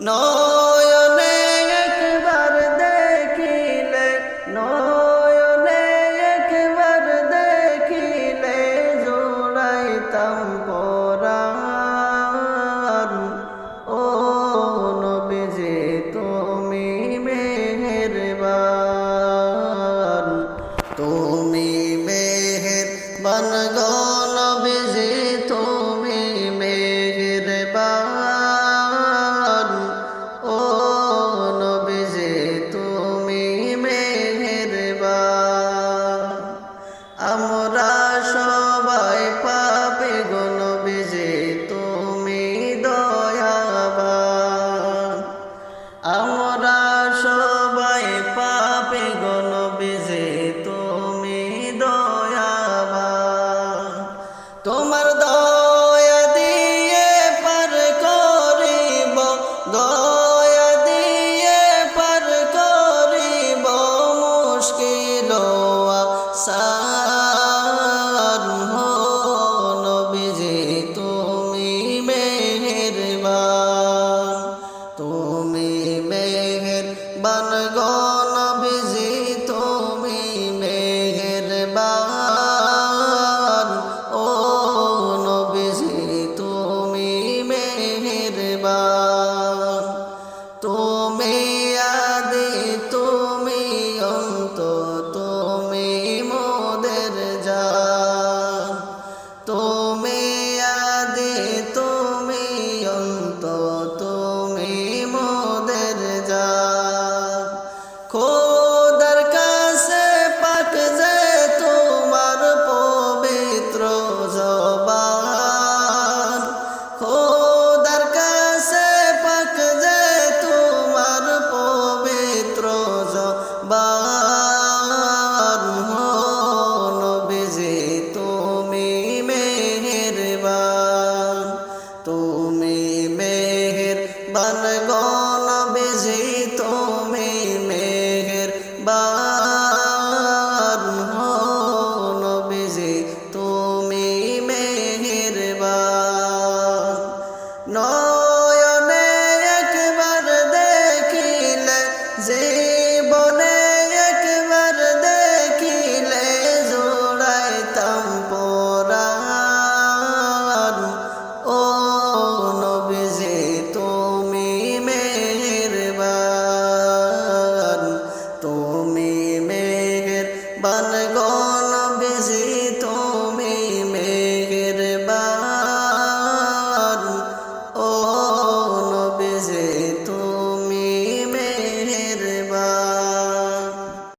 নয়নে একবার দেখিলে, নয়নে একবার দেখিলে জোড়াইতাম পরাণ। ও নবীজি তুমি মেহেরবান, তুমি মেহেরবান গো নবীজি তুমি মেহেরবান। ও নবীজি তুমি মেহেরবান। আমরা সবাই পাপী গো নবীজি তুমি দয়াবান। আমরা সবাই পাপী গো নবীজি তুমি দয়াবান। তোমার দয়া দিয়ে পার করিব, দয়া দিয়ে পার করিব মুশকিল আসান। হো নবীজি তুমি মেহেরবান, তুমি মেহেরবান গো নবীজি তুমি মেহেরবান। ও নবীজি তুমি মেহেরবান। তুমি আদি তুমি অন্ত তুমি মোদের জান। তুমি আদি তুমি অন্ত তুমি মোদের জান। খোদার কাছে পাক যে তোমার পবিত্র জবান। খোদার কাছে পাক যে তোমার পবিত্র জবান। হো নবীজি তুমি মেহেরবান, তুমি মেহেরবান